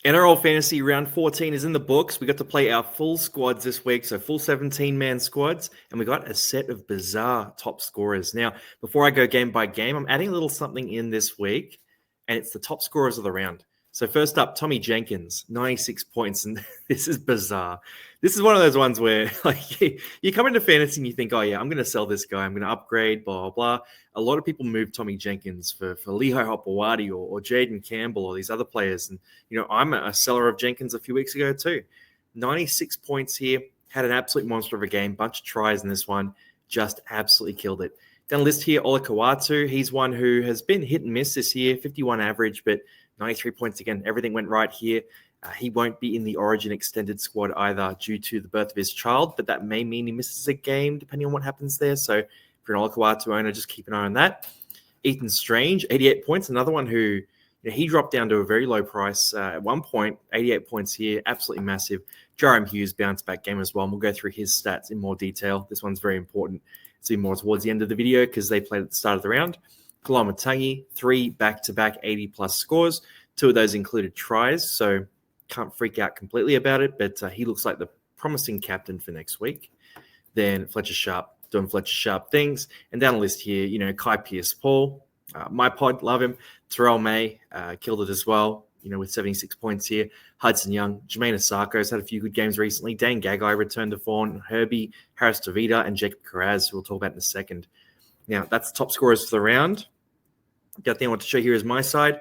NRL Fantasy Round 14 is in the books. We got to play our full squads this week, so full 17-man squads, and we got a set of bizarre top scorers. Now, before I go game by game, I'm adding a little something in this week, and it's the top scorers of the round. So first up, Tommy Jenkins, 96 points, and this is bizarre. This is one of those ones where like you come into fantasy and you think, oh yeah, I'm going to sell this guy, I'm going to upgrade, blah, blah, blah. A lot of people move Tommy Jenkins for Lehigh Hopewadi or Jaden Campbell or these other players. And, you know, I'm a seller of Jenkins a few weeks ago too. 96 points here, had an absolute monster of a game, bunch of tries in this one, just absolutely killed it. Down the list here, Ola Kawatu. He's one who has been hit and miss this year, 51 average, but 93 points again. Everything went right here. He won't be in the Origin extended squad either due to the birth of his child, but that may mean he misses a game depending on what happens there. So if you're an Ola Kawatu owner, just keep an eye on that. Ethan Strange, 88 points. Another one who, you know, he dropped down to a very low price at one point. 88 points here, absolutely massive. Jarom Hughes bounce back game as well. And we'll go through his stats in more detail. This one's very important. See more towards the end of the video because they played at the start of the round. Kalamatangi, 3 back-to-back 80-plus scores. 2 of those included tries, so can't freak out completely about it, but he looks like the promising captain for next week. Then Fletcher Sharp doing Fletcher Sharp things. And down the list here, you know, Kai Pearce-Paul, my pod, love him. Terrell May killed it as well, you know, with 76 points here. Hudson Young, Jermaine Asarko's had a few good games recently. Dane Gagai returned to form. Herbie, Harris Tavita, and Jacob Carraz, who we'll talk about in a second. Now, that's the top scorers for the round. The other thing I want to show here is my side.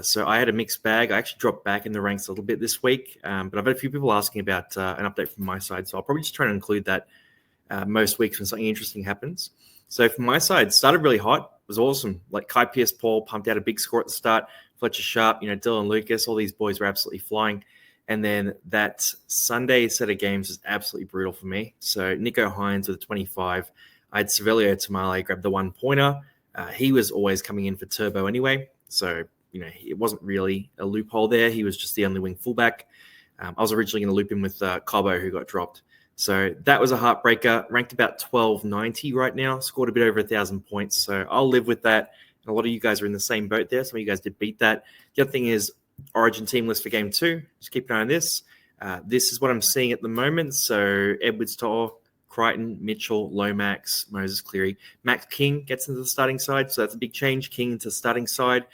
So I had a mixed bag. I actually dropped back in the ranks a little bit this week, but I've had a few people asking about an update from my side. So I'll probably just try to include that most weeks when something interesting happens. So from my side, started really hot. It was awesome. Like Kai Pearce-Paul pumped out a big score at the start. Fletcher Sharp, you know, Dylan Lucas, all these boys were absolutely flying. And then that Sunday set of games was absolutely brutal for me. So Nico Hines with a 25. I had Savelio Tamale grab the 1-pointer. He was always coming in for turbo anyway. So, you know, it wasn't really a loophole there. He was just the only wing fullback. I was originally going to loop him with Cobbo, who got dropped. So that was a heartbreaker. Ranked about 1290 right now. Scored a bit over 1,000 points. So I'll live with that. And a lot of you guys are in the same boat there. Some of you guys did beat that. The other thing is Origin team list for game 2. Just keep an eye on this. This is what I'm seeing at the moment. So Edwards, To'o, Crichton, Mitchell, Lomax, Moses Cleary. Max King gets into the starting side. So that's a big change. King into the starting side.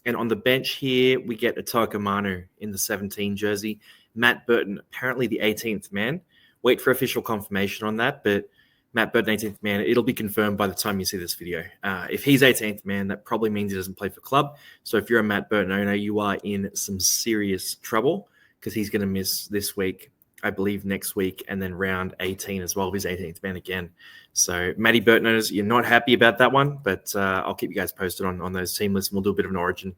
And on the bench here, we get Atoka Manu in the 17 jersey. Matt Burton, apparently the 18th man. Wait for official confirmation on that, but Matt Burton, 18th man, it'll be confirmed by the time you see this video. If he's 18th man, that probably means he doesn't play for club. So if you're a Matt Burton owner, you are in some serious trouble because he's going to miss this week, I believe next week, and then round 18 as well, if he's 18th man again. So Matty Burton owners, you're not happy about that one, but I'll keep you guys posted on those team lists, and we'll do a bit of an Origin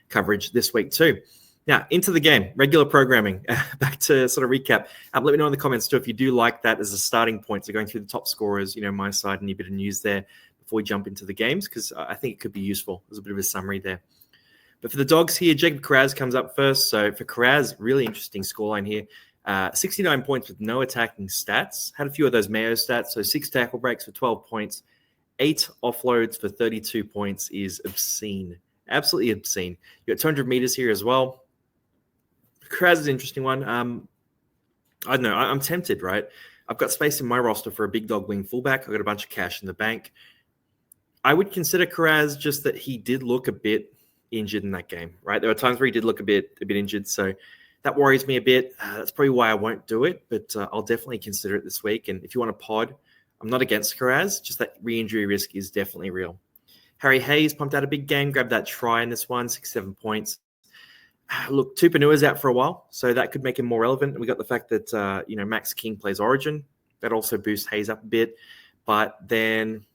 coverage this week too. Now, into the game, regular programming. Back to sort of recap. Let me know in the comments too if you do like that as a starting point. So going through the top scorers, you know, my side, and a bit of news there before we jump into the games, because I think it could be useful. There's a bit of a summary there. But for the Dogs here, Jacob Carraz comes up first. So for Carraz, really interesting scoreline here. 69 points with no attacking stats. Had a few of those Mayo stats. So 6 tackle breaks for 12 points. 8 offloads for 32 points is obscene. Absolutely obscene. You got 200 meters here as well. Carraz is an interesting one. I don't know. I'm tempted, right? I've got space in my roster for a big dog wing fullback. I've got a bunch of cash in the bank. I would consider Carraz, just that he did look a bit injured in that game, right? There were times where he did look a bit injured. So that worries me a bit. That's probably why I won't do it, but I'll definitely consider it this week. And if you want a pod, I'm not against Carraz, just that re-injury risk is definitely real. Harry Hayes pumped out a big game, grabbed that try in this one, 6-7 points. Look, Tupanua's out for a while, so that could make him more relevant. We got the fact that, you know, Max King plays Origin. That also boosts Hayes up a bit. But then,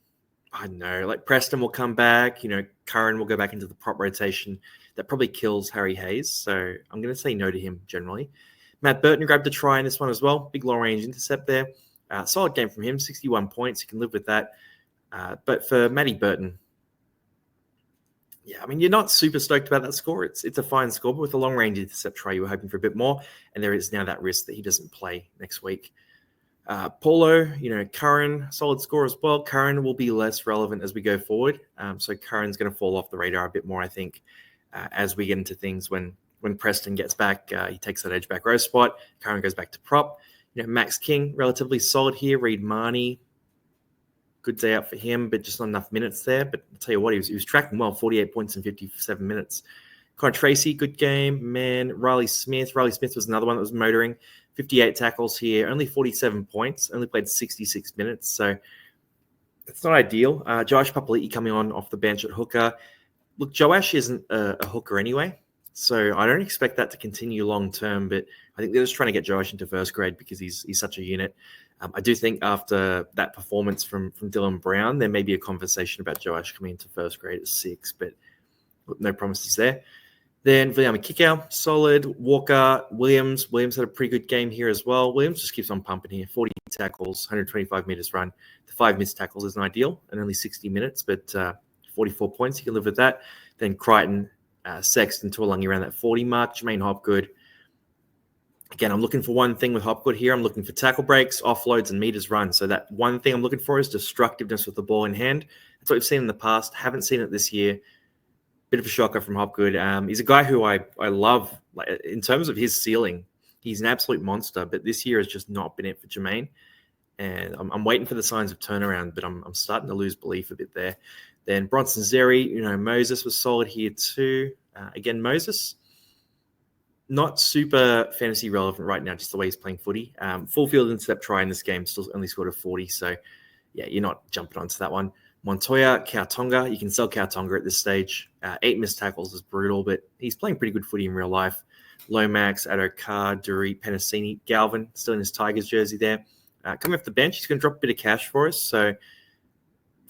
I don't know, like Preston will come back. You know, Curran will go back into the prop rotation. That probably kills Harry Hayes, so I'm going to say no to him generally. Matt Burton grabbed a try in this one as well. Big long-range intercept there. Solid game from him, 61 points. You can live with that. But for Matty Burton, yeah, I mean, you're not super stoked about that score. It's a fine score, but with a long-range intercept try, you were hoping for a bit more, and there is now that risk that he doesn't play next week. Paulo, you know, Curran, solid score as well. Curran will be less relevant as we go forward, so Curran's going to fall off the radar a bit more, I think, as we get into things when when Preston gets back, he takes that edge back row spot. Curran goes back to prop. Max King, relatively solid here. Reid Marnie, good day out for him, but just not enough minutes there. But I'll tell you what, he was tracking well, 48 points in 57 minutes. Connor Tracy, good game, man. Riley Smith was another one that was motoring. 58 tackles here, only 47 points, only played 66 minutes. So it's not ideal. Josh Papali'i coming on off the bench at hooker. Look, Joash isn't a hooker anyway, so I don't expect that to continue long term, but I think they're just trying to get Joash into first grade because he's such a unit. I do think after that performance from Dylan Brown, there may be a conversation about Joash coming into first grade at 6, but no promises there. Then Viliami Kikau, solid. Walker, Williams. Williams had a pretty good game here as well. Williams just keeps on pumping here. 40 tackles, 125 meters run. The 5 missed tackles isn't ideal and only 60 minutes, but 44 points. You can live with that. Then Crichton, Sexton, Tuolangi around that 40 mark. Jermaine Hopgood. Again, I'm looking for one thing with Hopgood here. I'm looking for tackle breaks, offloads, and meters run. So that one thing I'm looking for is destructiveness with the ball in hand. That's what we've seen in the past. Haven't seen it this year. Bit of a shocker from Hopgood. He's a guy who I love. Like, in terms of his ceiling, he's an absolute monster. But this year has just not been it for Jermaine. And I'm waiting for the signs of turnaround, but I'm starting to lose belief a bit there. Then Bronson Zeri, Moses was solid here too. Again, Moses, not super fantasy relevant right now, just the way he's playing footy. Full field intercept try in this game, still only scored a 40. So, yeah, you're not jumping onto that one. Montoya, Kautonga, you can sell Kautonga at this stage. 8 missed tackles is brutal, but he's playing pretty good footy in real life. Lomax, Adokar, Dury, Penasini, Galvin, still in his Tigers jersey there. Coming off the bench, he's going to drop a bit of cash for us, so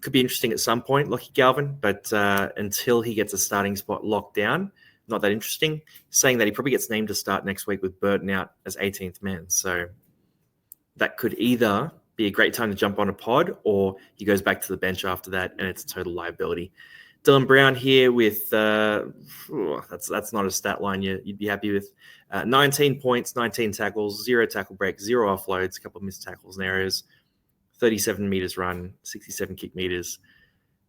could be interesting at some point, Lockie Galvin, but until he gets a starting spot locked down, not that interesting. Saying that he probably gets named to start next week with Burton out as 18th man, so that could either be a great time to jump on a pod, or he goes back to the bench after that, and it's a total liability. Dylan Brown here with that's not a stat line you'd be happy with. 19 points, 19 tackles, 0 tackle breaks, 0 offloads, a couple of missed tackles and errors, 37 meters run, 67 kick meters.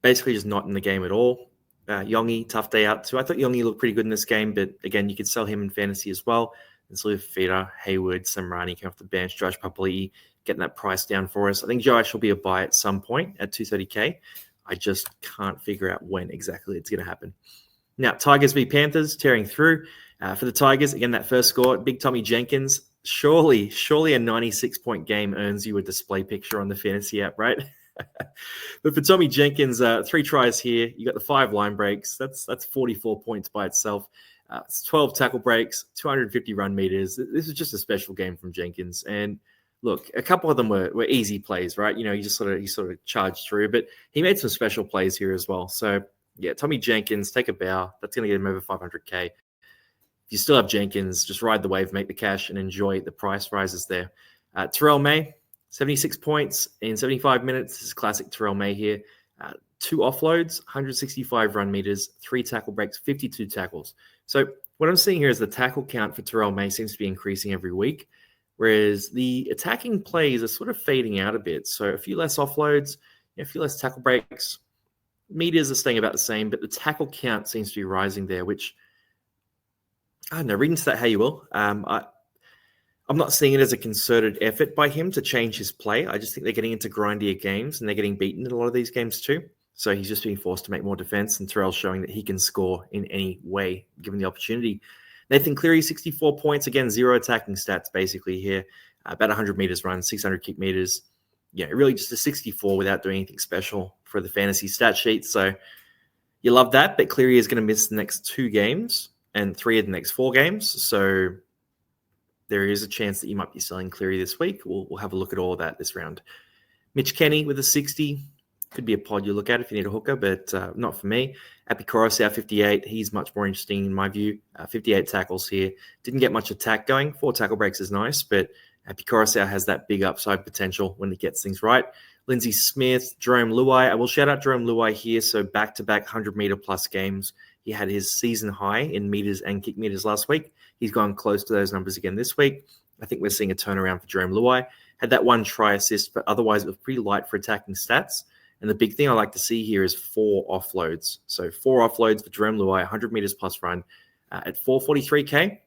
Basically just not in the game at all. Yongi, tough day out too. I thought Yongi looked pretty good in this game, but again, you could sell him in fantasy as well. And Salif Fida, Hayward, Samrani came off the bench, Josh Papali'i getting that price down for us. I think Josh will be a buy at some point at 230K. I just can't figure out when exactly it's going to happen. Now, Tigers v Panthers tearing through. For the Tigers, again, that first score, Big Tommy Jenkins. Surely a 96-point game earns you a display picture on the fantasy app, right? But for Tommy Jenkins, 3 tries here. You got the 5 line breaks. That's 44 points by itself. It's 12 tackle breaks, 250 run meters. This is just a special game from Jenkins. And look, a couple of them were easy plays, right? He sort of charged through, but he made some special plays here as well. So yeah, Tommy Jenkins, take a bow. That's going to get him over 500K. If you still have Jenkins, just ride the wave, make the cash, and enjoy the price rises there. Terrell May, 76 points in 75 minutes. This is classic Terrell May here. 2 offloads, 165 run meters, 3 tackle breaks, 52 tackles. So what I'm seeing here is the tackle count for Terrell May seems to be increasing every week, whereas the attacking plays are sort of fading out a bit. So a few less offloads, a few less tackle breaks. Meters are staying about the same, but the tackle count seems to be rising there, which, I don't know, read into that how you will. I'm not seeing it as a concerted effort by him to change his play. I just think they're getting into grindier games, and they're getting beaten in a lot of these games too. So he's just being forced to make more defense, and Terrell's showing that he can score in any way, given the opportunity. Nathan Cleary, 64 points. Again, 0 attacking stats basically here. About 100 meters run, 600 kick meters. Yeah, really just a 64 without doing anything special for the fantasy stat sheet. So you love that, but Cleary is going to miss the next 2 games and 3 of the next 4 games. So there is a chance that you might be selling Cleary this week. We'll have a look at all of that this round. Mitch Kenny with a 60. Could be a pod you look at if you need a hooker, but not for me. Api Coruscant, 58. He's much more interesting in my view. 58 tackles here. Didn't get much attack going. 4 tackle breaks is nice, but Api Coruscant has that big upside potential when he gets things right. Lindsay Smith, Jerome Luai. I will shout out Jerome Luai here. So back-to-back 100-meter plus games. He had his season high in meters and kick meters last week. He's gone close to those numbers again this week. I think we're seeing a turnaround for Jerome Luai. Had that 1 try assist, but otherwise it was pretty light for attacking stats. And the big thing I like to see here is 4 offloads. So 4 offloads for Jerome Luai, 100 meters plus run. At 443K,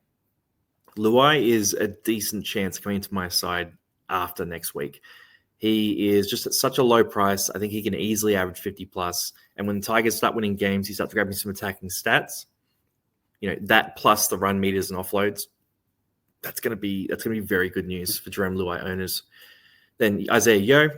Luai is a decent chance coming into my side after next week. He is just at such a low price. I think he can easily average 50 plus. And when the Tigers start winning games, he starts grabbing some attacking stats. That plus the run meters and offloads, that's going to be very good news for Jerome Luai owners. Then Isaiah Yeo.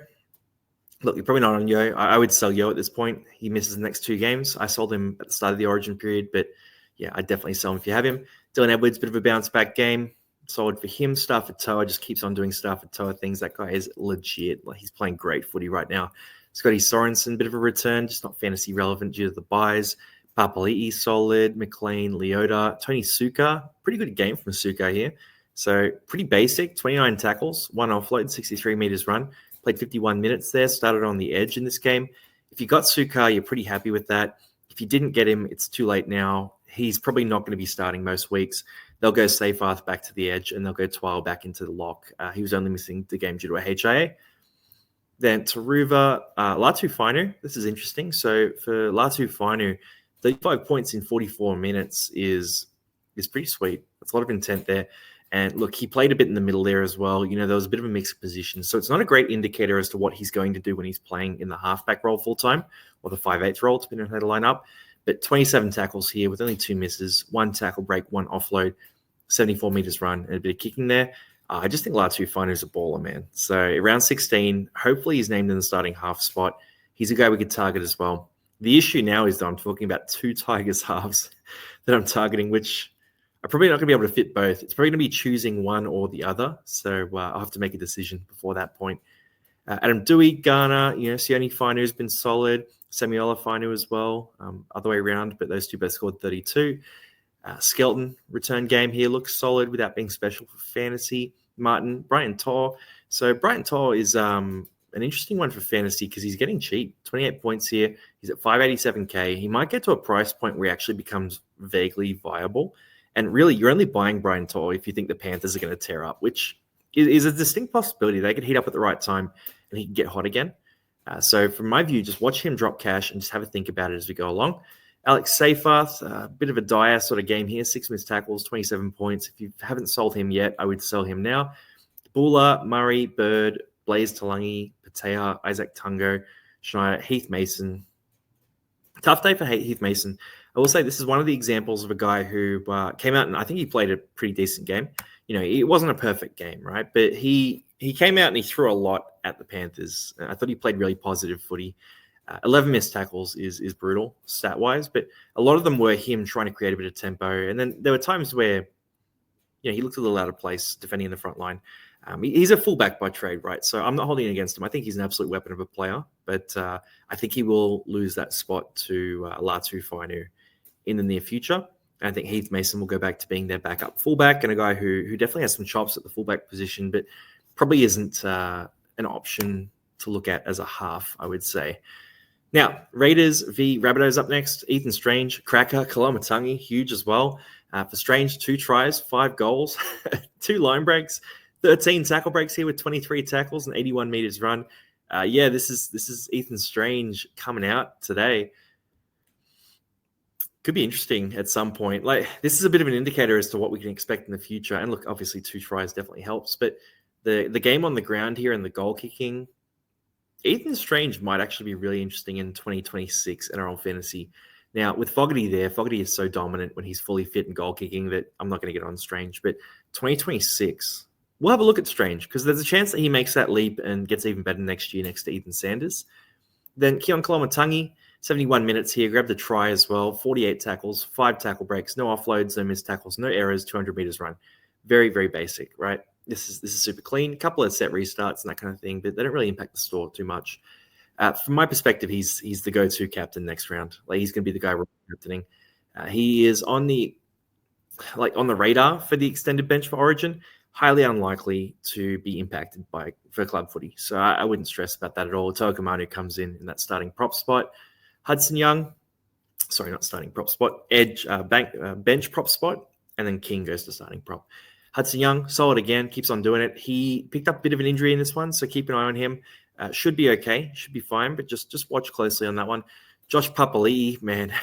Look, you're probably not on Yeo. I would sell Yeo at this point. He misses the next 2 games. I sold him at the start of the Origin period, but yeah, I'd definitely sell him if you have him. Dylan Edwards, bit of a bounce back game. Solid for him. Stafford-Toa just keeps on doing Stafford-Toa things. That guy is legit. Like, he's playing great footy right now. Scotty Sorensen, bit of a return, just not fantasy relevant due to the buys. Papali'i, solid. McLean, Leota. Tony Suka, pretty good game from Suka here. So pretty basic, 29 tackles, 1 offload, 63 meters run. Played 51 minutes there, started on the edge in this game. If you got Suka, you're pretty happy with that. If you didn't get him, it's too late now. He's probably not going to be starting most weeks. They'll go Seyfarth back to the edge, and they'll go Twile back into the lock. He was only missing the game due to a HIA. Then Taruva, Latu Fainu. This is interesting. So for Latu Fainu, 35 points in 44 minutes is pretty sweet. That's a lot of intent there. And look, he played a bit in the middle there as well. There was a bit of a mixed position. So it's not a great indicator as to what he's going to do when he's playing in the halfback role full-time or the 5/8 role, depending on how to line up. But 27 tackles here with only 2 misses, 1 tackle break, 1 offload, 74 meters run, and a bit of kicking there. I just think Latu Fainu is a baller, man. So around 16, hopefully he's named in the starting half spot. He's a guy we could target as well. The issue now is that I'm talking about 2 Tigers halves that I'm targeting, which I'm probably not going to be able to fit both. It's probably going to be choosing one or the other. So I'll have to make a decision before that point. Adam Dewey, Garner, Sione Fainu has been solid. Samuela Fainu as well, other way around, but those two both scored 32. Skelton, return game here, looks solid without being special for fantasy. Martin, Brian Tor. So Brian Tor is an interesting one for fantasy because he's getting cheap. 28 points here. He's at 587K. He might get to a price point where he actually becomes vaguely viable. And really, you're only buying Brian Tor if you think the Panthers are going to tear up, which is a distinct possibility. They could heat up at the right time and he can get hot again. So from my view, just watch him drop cash and just have a think about it as we go along. Alex Seyfarth, a bit of a dire sort of game here. 6 missed tackles, 27 points. If you haven't sold him yet, I would sell him now. Bula, Murray, Bird, Blaze Talangi, Patea, Isaac Tungo, Schneider, Heath Mason. Tough day for Heath Mason. I will say this is one of the examples of a guy who came out and I think he played a pretty decent game. It wasn't a perfect game, right? But he came out and he threw a lot at the Panthers. I thought he played really positive footy. 11 missed tackles is brutal stat-wise, but a lot of them were him trying to create a bit of tempo. And then there were times where he looked a little out of place defending in the front line. He's a fullback by trade, right? So I'm not holding it against him. I think he's an absolute weapon of a player, but I think he will lose that spot to Latu Fainu in the near future. And I think Heath Mason will go back to being their backup fullback and a guy who definitely has some chops at the fullback position, but probably isn't an option to look at as a half, I would say. Now, Raiders v Rabbitohs up next. Ethan Strange, cracker. Kalamatangi, huge as well. For Strange, 2 tries, 5 goals, 2 line breaks, 13 tackle breaks here with 23 tackles and 81 meters run. This is Ethan Strange coming out today. Could be interesting at some point. This is a bit of an indicator as to what we can expect in the future. And look, obviously 2 tries definitely helps, but the game on the ground here and the goal kicking, Ethan Strange might actually be really interesting in 2026 NRL fantasy. Now, with Fogarty there, Fogarty is so dominant when he's fully fit and goal kicking that I'm not going to get on Strange. But 2026, we'll have a look at Strange because there's a chance that he makes that leap and gets even better next year next to Ethan Sanders. Then Keon Kalamatangi, 71 minutes here, grabbed a try as well, 48 tackles, 5 tackle breaks, no offloads, no missed tackles, no errors, 200 meters run. Very, very basic, right? This is super clean. A couple of set restarts and that kind of thing, but they don't really impact the score too much. From my perspective, he's the go-to captain next round. He's going to be the guy captaining. He is on the radar for the extended bench for Origin. Highly unlikely to be impacted for club footy. So I wouldn't stress about that at all. Toa Manu comes in that starting prop spot. Hudson Young, sorry, not starting prop spot. Edge bench prop spot, and then King goes to starting prop. Hudson Young, solid again, keeps on doing it. He picked up a bit of an injury in this one, so keep an eye on him. Should be okay, should be fine, but just watch closely on that one. Josh Papali'i, man,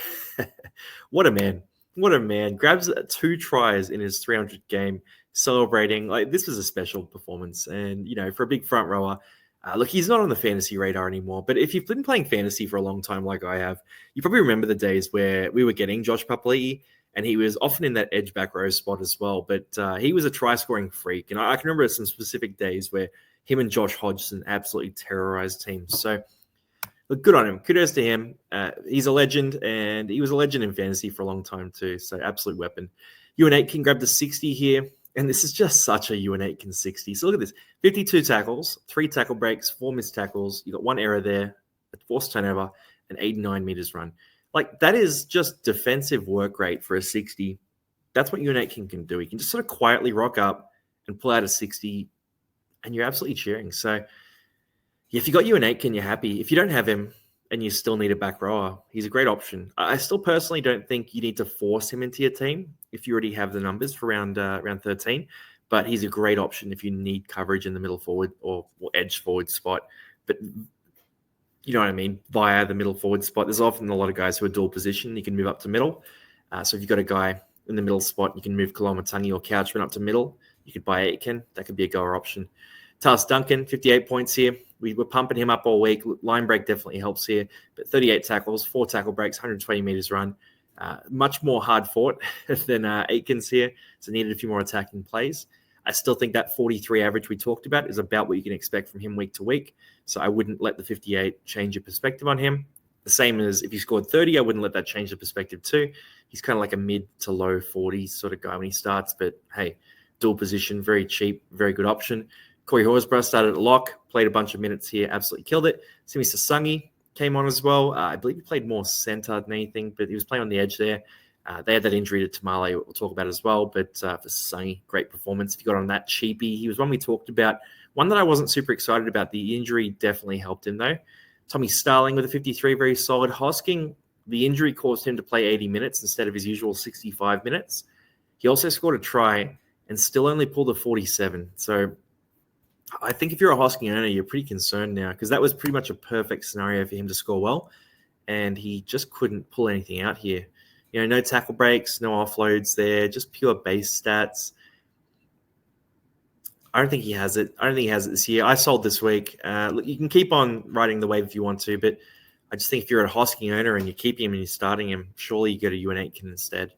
what a man. What a man. Grabs 2 tries in his 300th game, celebrating. Like, this was a special performance. And, for a big front rower, look, he's not on the fantasy radar anymore. But if you've been playing fantasy for a long time like I have, you probably remember the days where we were getting Josh Papali'i, and he was often in that edge back row spot as well. But he was a try-scoring freak. And I can remember some specific days where him and Josh Hodgson absolutely terrorized teams. So, look, good on him. Kudos to him. He's a legend, and he was a legend in fantasy for a long time too. So, absolute weapon. Ewan Aitken grabbed the 60 here, and this is just such a Ewan Aitken 60. So, look at this. 52 tackles, 3 tackle breaks, 4 missed tackles. You got 1 error there, a forced turnover, and 89 meters run. Like, that is just defensive work rate for a 60. That's what Ewan Aitken can do. He can just sort of quietly rock up and pull out a 60, and you're absolutely cheering. So, if you got Ewan Aitken, you're happy. If you don't have him and you still need a back rower, he's a great option. I still personally don't think you need to force him into your team if you already have the numbers for round 13, but he's a great option if you need coverage in the middle forward or edge forward spot. But you know what I mean? Via the middle forward spot, there's often a lot of guys who are dual position. You can move up to middle. So if you've got a guy in the middle spot, you can move Koloamatangi or Couchman up to middle. You could buy Aitken. That could be a goer option. Talis Duncan, 58 points here. We were pumping him up all week. Line break definitely helps here. But 38 tackles, 4 tackle breaks, 120 meters run. Much more hard fought than Aitken's here. So needed a few more attacking plays. I still think that 43 average we talked about is about what you can expect from him week to week. So I wouldn't let the 58 change your perspective on him. The same as if he scored 30, I wouldn't let that change the perspective too. He's kind of like a mid to low 40s sort of guy when he starts. But hey, dual position, very cheap, very good option. Corey Horsburgh started at lock, played a bunch of minutes here, absolutely killed it. Simi Sasangi came on as well. I believe he played more center than anything, but he was playing on the edge there. They had that injury to Tamale, we'll talk about as well. But for Sasangi, great performance. If you got on that cheapie, he was one we talked about. One that I wasn't super excited about. The injury definitely helped him, though. Tommy Starling with a 53, very solid. Hosking, the injury caused him to play 80 minutes instead of his usual 65 minutes. He also scored a try and still only pulled a 47. So I think if you're a Hosking owner, you're pretty concerned now because that was pretty much a perfect scenario for him to score well, and he just couldn't pull anything out here. No tackle breaks, no offloads there, just pure base stats. I don't think he has it. I don't think he has it this year. I sold this week. Look, you can keep on riding the wave if you want to, but I just think if you're a Hosking owner and you keep him and you're starting him, surely you go to Ewan Aitken instead.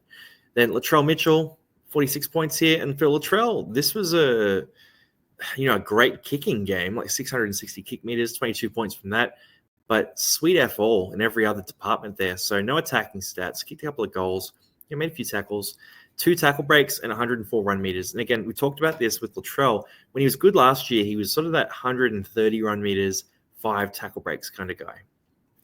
Then Latrell Mitchell, 46 points here, and for Latrell, this was a great kicking game, like 660 kick meters, 22 points from that, but sweet F all in every other department there. So no attacking stats, kicked a couple of goals, made a few tackles, 2 tackle breaks, and 104 run meters. And again, we talked about this with Latrell. When he was good last year, he was sort of that 130 run meters, 5 tackle breaks kind of guy.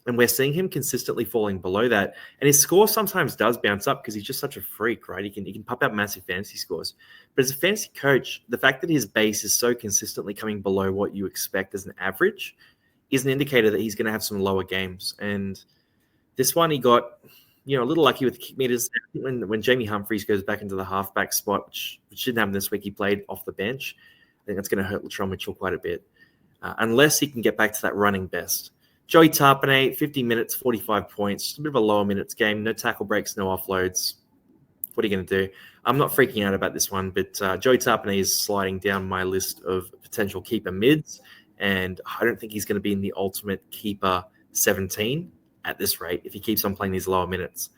And we're seeing him consistently falling below that. And his score sometimes does bounce up because he's just such a freak, right? He can pop out massive fantasy scores. But as a fantasy coach, the fact that his base is so consistently coming below what you expect as an average is an indicator that he's going to have some lower games. And this one, he got a little lucky with the kick meters. When Jamie Humphries goes back into the halfback spot, which didn't happen this week, he played off the bench. I think that's going to hurt Latrell Mitchell quite a bit, unless he can get back to that running best. Joey Tarpanay, 50 minutes, 45 points. Just a bit of a lower minutes game. No tackle breaks, no offloads. What are you going to do? I'm not freaking out about this one, but Joey Tarpanay is sliding down my list of potential keeper mids, and I don't think he's going to be in the ultimate keeper 17 at this rate if he keeps on playing these lower minutes.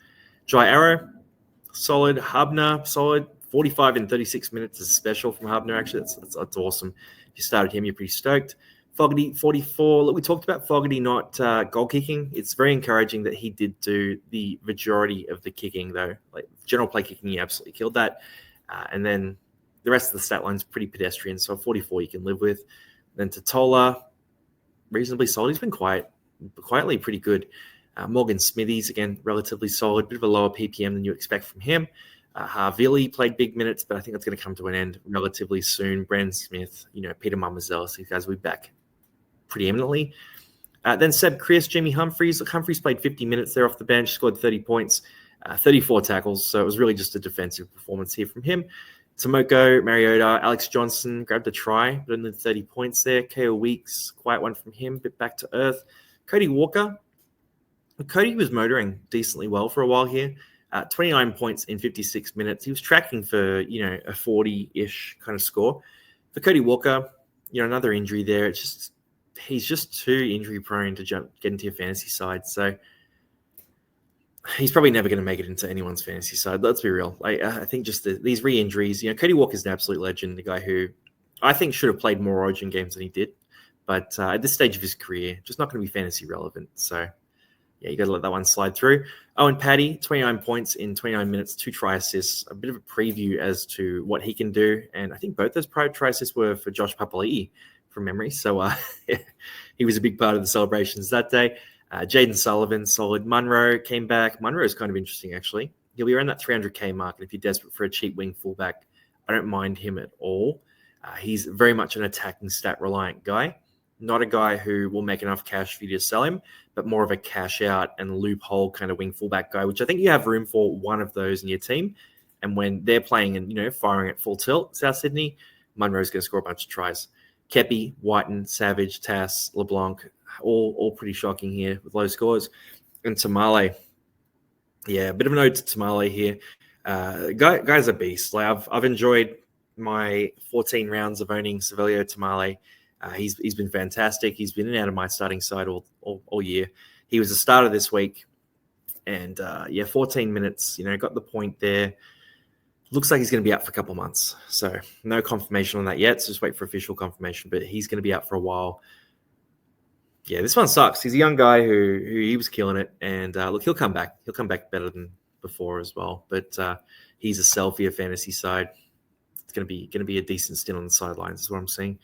Jai Arrow, solid. Hubner, solid. 45 and 36 minutes is special from Hubner, actually. That's awesome. If you started him, you're pretty stoked. Fogarty, 44. Look, we talked about Fogarty not goal kicking. It's very encouraging that he did do the majority of the kicking, though. Like general play kicking, he absolutely killed that. And then the rest of the stat line's pretty pedestrian. So 44 you can live with. Then Totola, reasonably solid. He's been quietly pretty good. Morgan Smithies, again, relatively solid. Bit of a lower PPM than you expect from him. Harvili played big minutes, but I think that's going to come to an end relatively soon. Brandon Smith, Peter Mamazella, these guys will be back pretty eminently. Then Seb Chris, Jamie Humphries. Look, Humphries played 50 minutes there off the bench, scored 30 points, 34 tackles. So it was really just a defensive performance here from him. Tomoko, Mariota, Alex Johnson grabbed a try, but only 30 points there. KO Weeks, quiet one from him, bit back to earth. Cody Walker. Cody was motoring decently well for a while here. 29 points in 56 minutes. He was tracking for, a 40-ish kind of score. For Cody Walker, another injury there. He's just too injury prone to get into your fantasy side. So he's probably never going to make it into anyone's fantasy side. Let's be real. I think just these re-injuries, Cody Walker's an absolute legend, the guy who I think should have played more Origin games than he did. But at this stage of his career, just not going to be fantasy relevant. So yeah, you got to let that one slide through. Owen Paddy, 29 points in 29 minutes, 2 try assists. A bit of a preview as to what he can do. And I think both those try assists were for Josh Papali'i from memory. So he was a big part of the celebrations that day. Jaden Sullivan, solid. Munro came back. Munro is kind of interesting, actually. He'll be around that 300K mark. And if you're desperate for a cheap wing fullback, I don't mind him at all. He's very much an attacking stat reliant guy. Not a guy who will make enough cash for you to sell him, but more of a cash out and loophole kind of wing fullback guy, which I think you have room for one of those in your team. And when they're playing and, firing at full tilt, South Sydney, Munro's going to score a bunch of tries. Kepi, Whiten, Savage, Tass, LeBlanc, all pretty shocking here with low scores. And Tamale, yeah, a bit of a note to Tamale here. Guy's a beast. I've enjoyed my 14 rounds of owning Savelio Tamale. He's been fantastic. He's been in and out of my starting side all year. He was a starter this week. And 14 minutes, got the point there. Looks like he's going to be out for a couple of months. So no confirmation on that yet. So just wait for official confirmation. But he's going to be out for a while. Yeah, this one sucks. He's a young guy who he was killing it. And look, he'll come back. He'll come back better than before as well. But he's a selfie fantasy side. It's going to be a decent stint on the sidelines is what I'm seeing.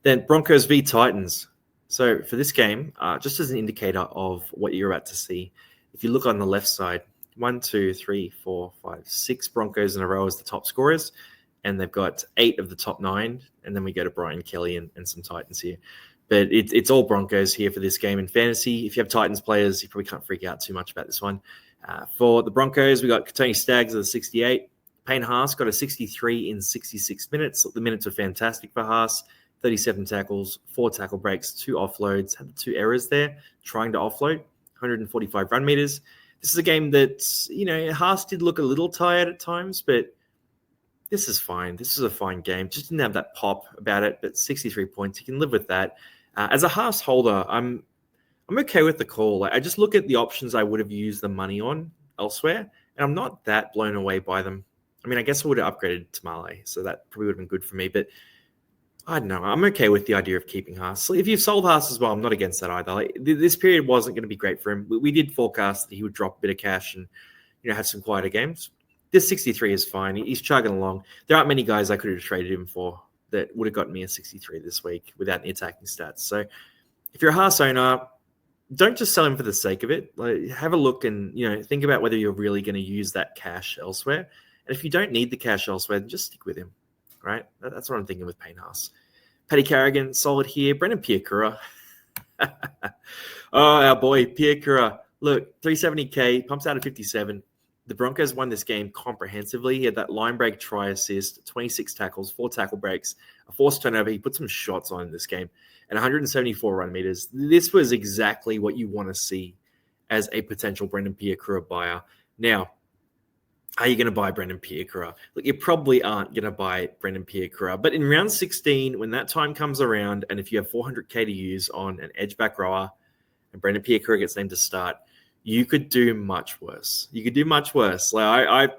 Then Broncos v Titans. So for this game, just as an indicator of what you're about to see, if you look on the left side, 1, 2, 3, 4, 5, 6 Broncos in a row as the top scorers, and they've got 8 of the top 9, and then we go to Brian Kelly and some Titans here. But it's all Broncos here for this game in fantasy. If you have Titans players, you probably can't freak out too much about this one. For the Broncos, we got Tony Staggs at a 68. Payne Haas got a 63 in 66 minutes. The minutes are fantastic for Haas. 37 tackles, 4 tackle breaks, 2 offloads, had 2 errors there, trying to offload, 145 run meters. This is a game that, Haas did look a little tired at times, but this is fine. This is a fine game. Just didn't have that pop about it, but 63 points, you can live with that. As a Haas holder, I'm okay with the call. I just look at the options I would have used the money on elsewhere, and I'm not that blown away by them. I mean, I guess I would have upgraded Tamale, so that probably would have been good for me, but I don't know. I'm okay with the idea of keeping Haas. If you've sold Haas as well, I'm not against that either. This period wasn't going to be great for him. We did forecast that he would drop a bit of cash and have some quieter games. This 63 is fine. He's chugging along. There aren't many guys I could have traded him for that would have gotten me a 63 this week without any attacking stats. So if you're a Haas owner, don't just sell him for the sake of it. Have a look and think about whether you're really going to use that cash elsewhere. And if you don't need the cash elsewhere, then just stick with him. Right? That's what I'm thinking with Payne Haas. Paddy Carrigan, solid here. Brendan Piakura. Our boy, Piakura. Look, 370K, pumps out at 57. The Broncos won this game comprehensively. He had that line break try assist, 26 tackles, 4 tackle breaks, a forced turnover. He put some shots on in this game, and 174 run meters. This was exactly what you want to see as a potential Brendan Piakura buyer. Now, are you going to buy Brendan Piakura? Look, you probably aren't going to buy Brendan Piakura. But in round 16, when that time comes around, and if you have 400K to use on an edge back rower, and Brendan Piakura gets named to start, you could do much worse. You could do much worse. I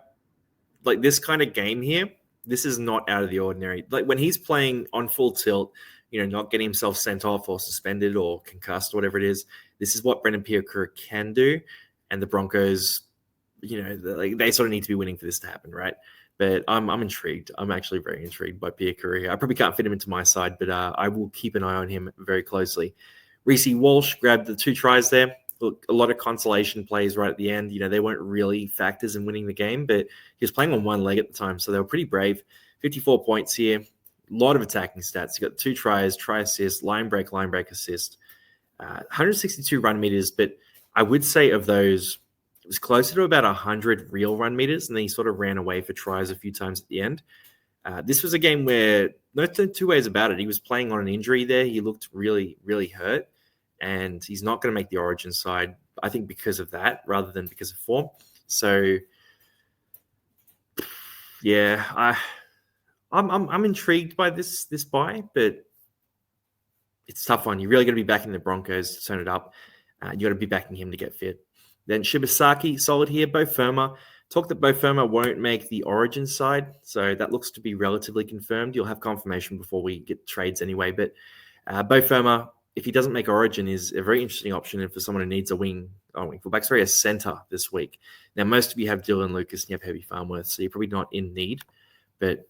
like this kind of game here. This is not out of the ordinary. Like when he's playing on full tilt, not getting himself sent off or suspended or concussed, or whatever it is. This is what Brendan Piakura can do, and the Broncos, they sort of need to be winning for this to happen, right? But I'm intrigued. I'm actually very intrigued by Piakura. I probably can't fit him into my side, but I will keep an eye on him very closely. Reece Walsh grabbed the 2 tries there. Look, a lot of consolation plays right at the end. They weren't really factors in winning the game, but he was playing on one leg at the time, so they were pretty brave. 54 points here. A lot of attacking stats. He got 2 tries, try assist, line break assist. 162 run meters, but I would say of those, it was closer to about 100 real run meters, and then he sort of ran away for tries a few times at the end. This was a game where, no two ways about it, he was playing on an injury there. He looked really, really hurt, and he's not going to make the Origin side, I think, because of that rather than because of form. So Yeah, I'm intrigued by this buy, but it's a tough one. You really got to be backing the Broncos to turn it up. You got to be backing him to get fit. Then Shibasaki, solid here. Bo Firma. Talk that Bo Firma won't make the Origin side, so that looks to be relatively confirmed. You'll have confirmation before we get trades anyway. But Bo Firma, if he doesn't make Origin, is a very interesting option for someone who needs a wing fullback, sorry, a center this week. Now, most of you have Dylan Lucas and you have Heavy Farmworth, so you're probably not in need. But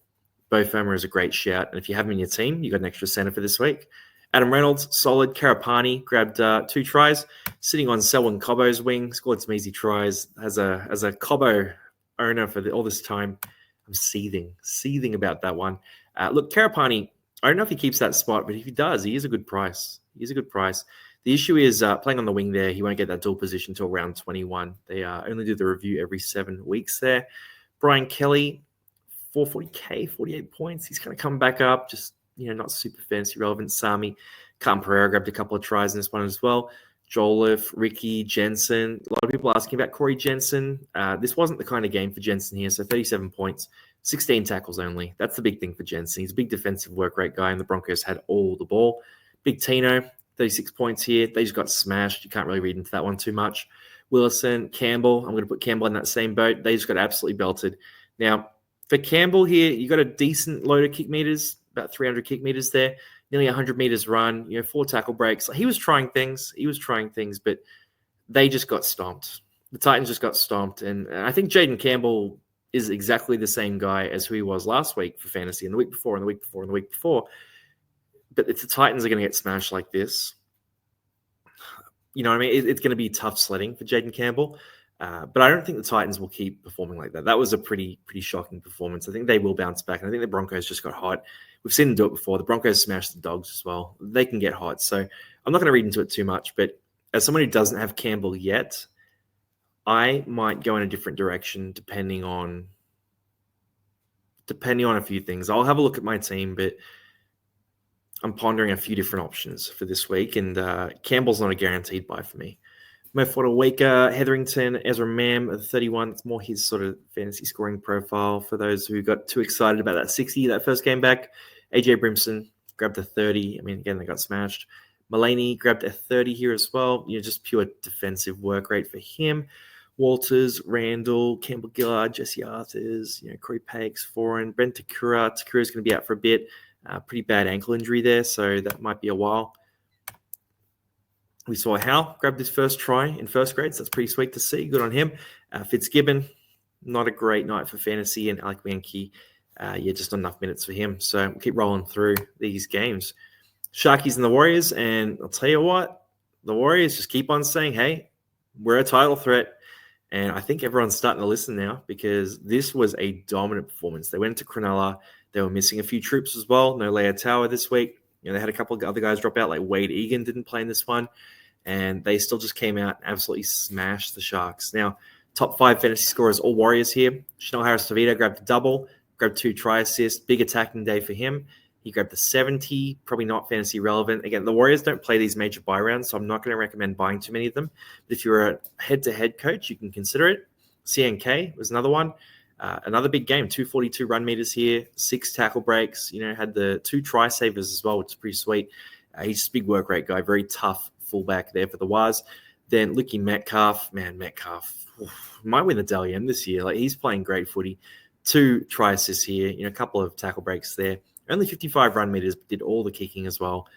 Bo Firma is a great shout, and if you have him in your team, you got an extra center for this week. Adam Reynolds, solid. Karapani grabbed 2 tries, sitting on Selwyn Cobbo's wing, scored some easy tries. As a Cobbo owner for all this time, I'm seething about that one. Look, Karapani, I don't know if he keeps that spot, but if he does, he is a good price. The issue is playing on the wing there, he won't get that dual position until round 21. They only do the review every 7 weeks there. Brian Kelly, 440k, 48 points. He's kind of come back up, just not super fancy relevant. Sami, Carlton Pereira grabbed a couple of tries in this one as well. Jolliffe, Ricky, Jensen. A lot of people asking about Corey Jensen. This wasn't the kind of game for Jensen here, so 37 points, 16 tackles only. That's the big thing for Jensen. He's a big defensive work rate guy, and the Broncos had all the ball. Big Tino, 36 points here. They just got smashed. You can't really read into that one too much. Willison, Campbell. I'm going to put Campbell in that same boat. They just got absolutely belted. Now, for Campbell here, you got a decent load of kick meters, about 300 kick meters there, nearly 100 meters run, 4 tackle breaks. He was trying things, but they just got stomped. The Titans just got stomped. And I think Jaden Campbell is exactly the same guy as who he was last week for fantasy, and the week before, and the week before, and the week before. But if the Titans are going to get smashed like this, you know what I mean? It's going to be tough sledding for Jaden Campbell. But I don't think the Titans will keep performing like that. That was a pretty shocking performance. I think they will bounce back. And I think the Broncos just got hot. We've seen them do it before. The Broncos smashed the Dogs as well. They can get hot. So I'm not going to read into it too much. But as someone who doesn't have Campbell yet, I might go in a different direction depending on a few things. I'll have a look at my team, but I'm pondering a few different options for this week. And Campbell's not a guaranteed buy for me. Mo Fotuaika, Hetherington, Ezra Mam at 31. It's more his sort of fantasy scoring profile for those who got too excited about that 60, that first game back. AJ Brimson grabbed a 30. I mean, again, they got smashed. Mulaney grabbed a 30 here as well. Just pure defensive work rate for him. Walters, Randall, Campbell Gillard, Jesse Arthurs, Corey Pakes, Foreign, Brent Takura. Takura's going to be out for a bit. Pretty bad ankle injury there, so that might be a while. We saw Hal grab his first try in first grade, so that's pretty sweet to see. Good on him. Fitzgibbon, not a great night for fantasy, and Alec Mankey, just not enough minutes for him. So we'll keep rolling through these games. Sharkies and the Warriors, and I'll tell you what, the Warriors just keep on saying, hey, we're a title threat. And I think everyone's starting to listen now because this was a dominant performance. They went to Cronulla. They were missing a few troops as well. No Leia Tower this week. They had a couple of other guys drop out, like Wade Egan didn't play in this one. And they still just came out and absolutely smashed the Sharks. Now, top 5 fantasy scorers, all Warriors here. Chanel Harris-Tavita grabbed a double, grabbed 2 try assists. Big attacking day for him. He grabbed the 70, probably not fantasy relevant. Again, the Warriors don't play these major buy rounds, so I'm not going to recommend buying too many of them. But if you're a head-to-head coach, you can consider it. CNK was another one. Another big game, 242 run meters here, 6 tackle breaks. Had the 2 try savers as well, which is pretty sweet. He's just a big work rate guy, very tough fullback there for the Waz. Then Licky Metcalf, might win the Dally M this year. Like, he's playing great footy. 2 try assists here, a couple of tackle breaks there. Only 55 run meters, but did all the kicking as well.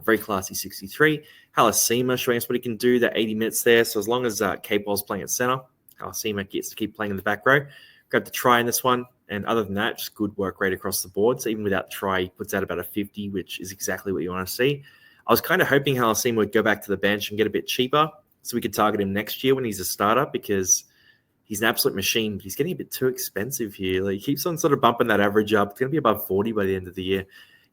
Very classy 63. Halasima showing us what he can do, that 80 minutes there. So as long as Capewell's playing at center, Halasima gets to keep playing in the back row. Grabbed the try in this one. And other than that, just good work rate across the board. So even without the try, he puts out about a 50, which is exactly what you want to see. I was kind of hoping Halasima would go back to the bench and get a bit cheaper so we could target him next year when he's a starter because he's an absolute machine, but he's getting a bit too expensive here. Like, he keeps on sort of bumping that average up. It's going to be above 40 by the end of the year.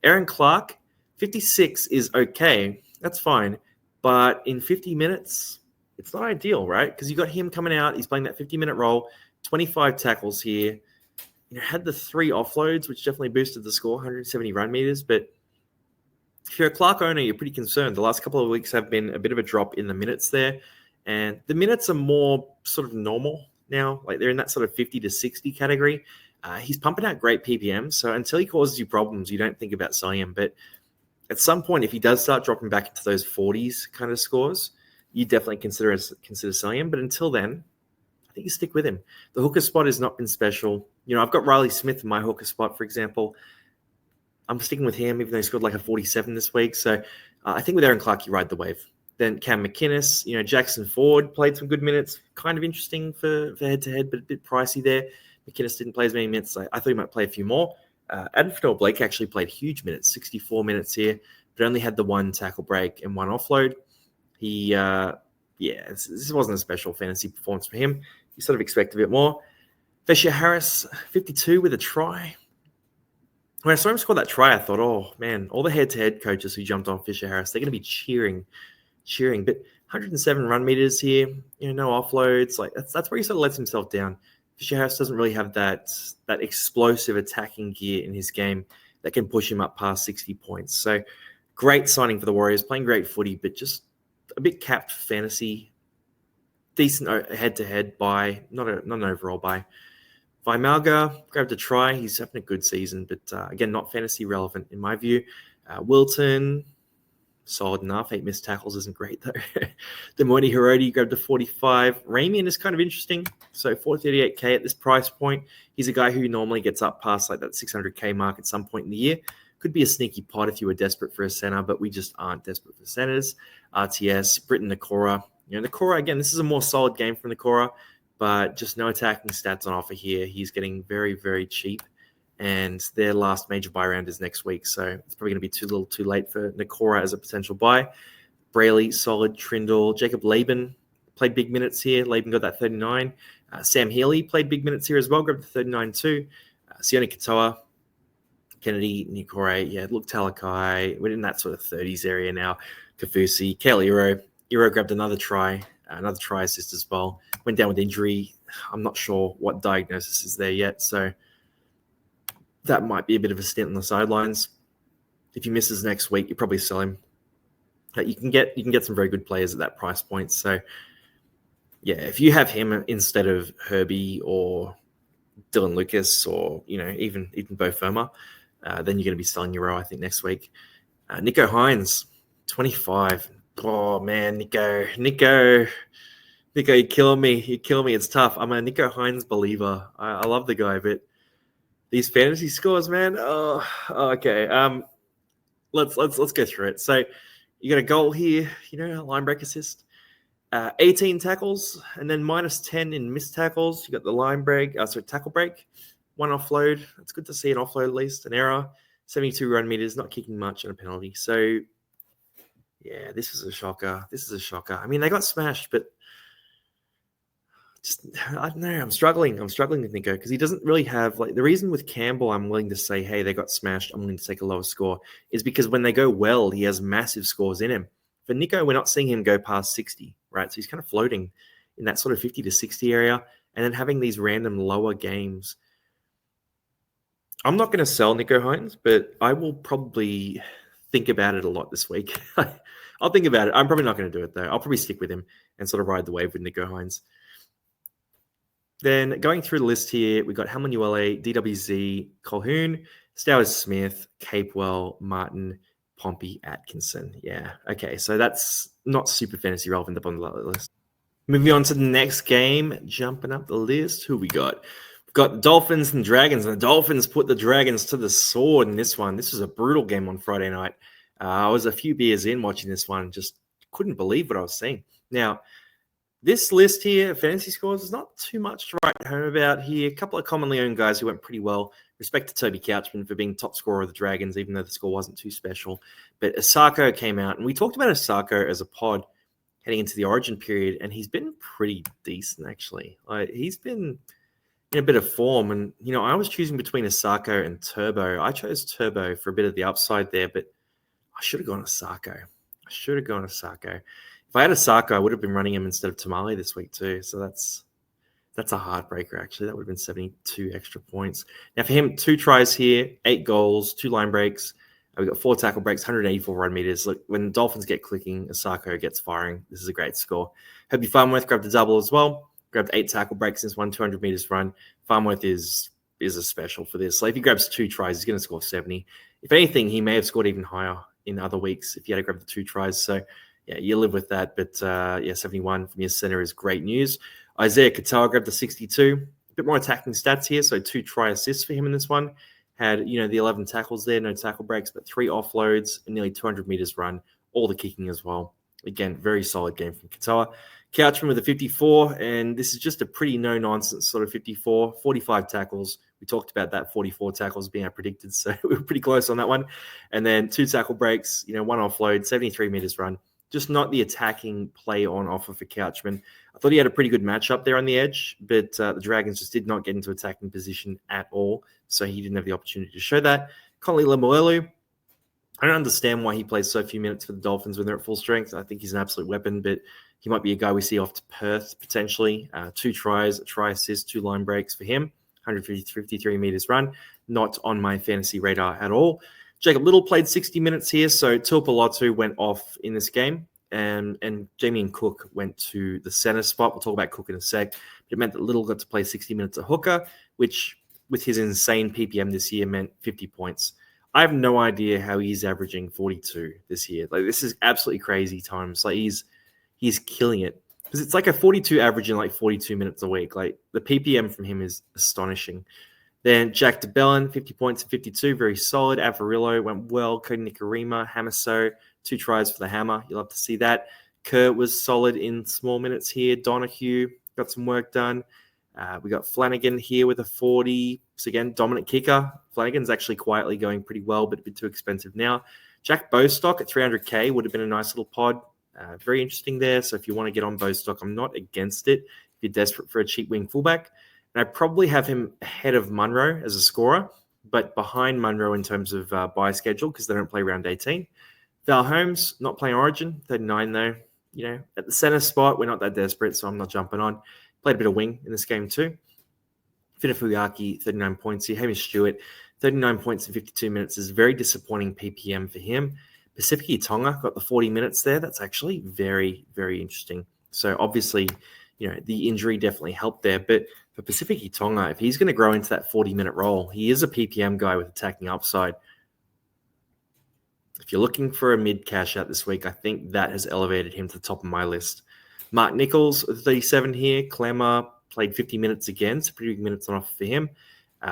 Aaron Clark, 56 is okay. That's fine. But in 50 minutes, it's not ideal, right? Because you got him coming out. He's playing that 50-minute role, 25 tackles here. Had the 3 offloads, which definitely boosted the score, 170 run meters. But if you're a Clark owner, you're pretty concerned. The last couple of weeks have been a bit of a drop in the minutes there. And the minutes are more sort of normal now. Like, they're in that sort of 50 to 60 category. He's pumping out great PPM, so until he causes you problems, you don't think about selling him. But at some point, if he does start dropping back into those 40s kind of scores, you definitely consider selling him. But until then, I think you stick with him. The hooker spot has not been special. I've got Riley Smith in my hooker spot, for example. I'm sticking with him, even though he scored like a 47 this week. So I think with Aaron Clark, you ride the wave. Then Cam McInnes, Jackson Ford played some good minutes. Kind of interesting for head-to-head, but a bit pricey there. McInnes didn't play as many minutes. I thought he might play a few more. Adam Blake actually played huge minutes, 64 minutes here, but only had the one tackle break and one offload. This wasn't a special fantasy performance for him. You sort of expect a bit more. Fisher Harris, 52 with a try. When I saw him score that try, I thought, oh, man, all the head-to-head coaches who jumped on Fisher Harris, they're going to be cheering. But 107 run meters here, no offloads. Like that's where he sort of lets himself down. Fisher Harris doesn't really have that explosive attacking gear in his game that can push him up past 60 points. So great signing for the Warriors, playing great footy, but just a bit capped fantasy. Decent head-to-head buy, not an overall buy. Vimalga grabbed a try. He's having a good season, but again, not fantasy relevant in my view. Wilton, solid enough. 8 missed tackles isn't great, though. Demoini Hiroti grabbed a 45. Ramian is kind of interesting. So 438K at this price point. He's a guy who normally gets up past like that 600K mark at some point in the year. Could be a sneaky pot if you were desperate for a center, but we just aren't desperate for centers. RTS, Britton Nakora. Nakora, again, this is a more solid game from Nakora, but just no attacking stats on offer here. He's getting very, very cheap, and their last major buy round is next week, so it's probably going to be too late for Nakora as a potential buy. Brayley, solid. Trindle. Jacob Laban played big minutes here. Laban got that 39. Sam Healy played big minutes here as well, grabbed the 39 too. Sione Katoa, Kennedy, Nikore, look, Talakai. We're in that sort of 30s area now. Kafusi, Kale Iro. Iro grabbed another try assist as well. Went down with injury. I'm not sure what diagnosis is there yet, so that might be a bit of a stint on the sidelines. If he misses next week, you probably sell him. You can get some very good players at that price point. So, if you have him instead of Herbie or Dylan Lucas or even Bo Firma, then you're going to be selling Euro, I think, next week. Nico Hines, 25. Oh man, Nico, you kill me. It's tough. I'm a Nico Hines believer. I love the guy, but these fantasy scores, man. Oh, okay. Let's go through it. So you got a goal here, a line break assist, 18 tackles, and then minus 10 in missed tackles. You got the line break, tackle break, one offload. It's good to see an offload at least, an error, 72 run meters, not kicking much, and a penalty. So yeah, this is a shocker. I mean, they got smashed, but just I don't know. I'm struggling with Nico because he doesn't really have the reason with Campbell I'm willing to say, hey, they got smashed, I'm willing to take a lower score, is because when they go well, he has massive scores in him. For Nico, we're not seeing him go past 60, right? So he's kind of floating in that sort of 50 to 60 area and then having these random lower games. I'm not going to sell Nico Hines, but I will probably think about it a lot this week. I'll think about it. I'm probably not going to do it, though. I'll probably stick with him and sort of ride the wave with Nico Hines. Then going through the list here, we got Hamanuele, DWZ, Colhoun, Stowers Smith, Capewell, Martin, Pompey, Atkinson. Yeah, okay. So that's not super fantasy relevant up on the list. Moving on to the next game, jumping up the list. Who we got? We've got the Dolphins and Dragons, and the Dolphins put the Dragons to the sword in this one. This was a brutal game on Friday night. I was a few beers in watching this one, just couldn't believe what I was seeing. Now, this list here, fantasy scores, is not too much to write home about here. A couple of commonly owned guys who went pretty well. Respect to Toby Couchman for being top scorer of the Dragons, even though the score wasn't too special. But Asako came out, and we talked about Asako as a pod heading into the Origin period, and he's been pretty decent, actually. He's been in a bit of form, and, I was choosing between Asako and Turbo. I chose Turbo for a bit of the upside there, but I should have gone Asako. If I had Asako, I would have been running him instead of Tamale this week too. So that's a heartbreaker, actually. That would have been 72 extra points. Now for him, 2 tries here, 8 goals, 2 line breaks. We've got 4 tackle breaks, 184 run meters. Look, when the Dolphins get clicking, Asako gets firing. This is a great score. Herbie Farmworth grabbed a double as well. Grabbed 8 tackle breaks since 200 meters run. Farmworth is is a special for this. Like if he grabs 2 tries, he's going to score 70. If anything, he may have scored even higher in other weeks if he had to grab the 2 tries. So, yeah, you live with that. But, 71 from your center is great news. Isaiah Katoa grabbed the 62. A bit more attacking stats here. So 2 try assists for him in this one. Had, the 11 tackles there, no tackle breaks, but 3 offloads and nearly 200 meters run, all the kicking as well. Again, very solid game from Katoa. Couchman with a 54, and this is just a pretty no-nonsense sort of 54, 45 tackles. We talked about that 44 tackles being our predicted, so we were pretty close on that one. And then 2 tackle breaks, 1 offload, 73 meters run. Just not the attacking play on offer for Couchman. I thought he had a pretty good matchup there on the edge, but the Dragons just did not get into attacking position at all, so he didn't have the opportunity to show that. Conley Lemuelu, I don't understand why he plays so few minutes for the Dolphins when they're at full strength. I think he's an absolute weapon, but he might be a guy we see off to Perth potentially. 2 tries, a try assist, 2 line breaks for him. 153 meters run. Not on my fantasy radar at all. Jacob Little played 60 minutes here, so Tuipulotu went off in this game, and Jamie and Cook went to the center spot. We'll talk about Cook in a sec. But it meant that Little got to play 60 minutes at hooker, which with his insane PPM this year meant 50 points. I have no idea how he's averaging 42 this year. Like this is absolutely crazy times. Like he's killing it because it's like a 42 average in like 42 minutes a week. Like the PPM from him is astonishing. Then Jack DeBellin, 50 points and 52, very solid. Avarillo went well. Cody Nikarima, Hamaso, 2 tries for the Hammer. You'll have to see that. Kurt was solid in small minutes here. Donahue got some work done. We got Flanagan here with a 40. So again, dominant kicker. Flanagan's actually quietly going pretty well, but a bit too expensive now. Jack Bostock at 300K would have been a nice little pod. Very interesting there. So if you want to get on Bostock, I'm not against it. If you're desperate for a cheap wing fullback. And I probably have him ahead of Munro as a scorer, but behind Munro in terms of buy schedule because they don't play round 18. Val Holmes, not playing Origin, 39 though. At the center spot, we're not that desperate, so I'm not jumping on. Played a bit of wing in this game too. Finafuyaki, 39 points here. Hamish Stewart, 39 points in 52 minutes is very disappointing PPM for him. Pacific Tonga got the 40 minutes there. That's actually very, very interesting. So obviously, the injury definitely helped there. But for Pacific Tonga, if he's going to grow into that 40-minute role, he is a PPM guy with attacking upside. If you're looking for a mid cash out this week, I think that has elevated him to the top of my list. Mark Nichols with 37 here. Clemmer played 50 minutes again, so pretty big minutes on offer for him.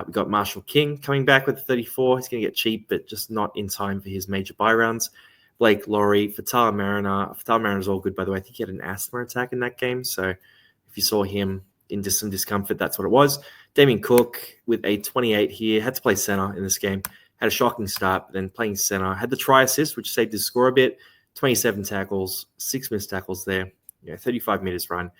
We got Marshall King coming back with 34. He's going to get cheap, but just not in time for his major buy rounds. Blake Laurie, Fatala Mariner. Fatala Mariner's all good, by the way. I think he had an asthma attack in that game, so if you saw him in some discomfort, that's what it was. Damien Cook with a 28 here. Had to play center in this game. Had a shocking start, but then playing center. Had the try assist, which saved his score a bit. 27 tackles, 6 missed tackles there. 35 meters run.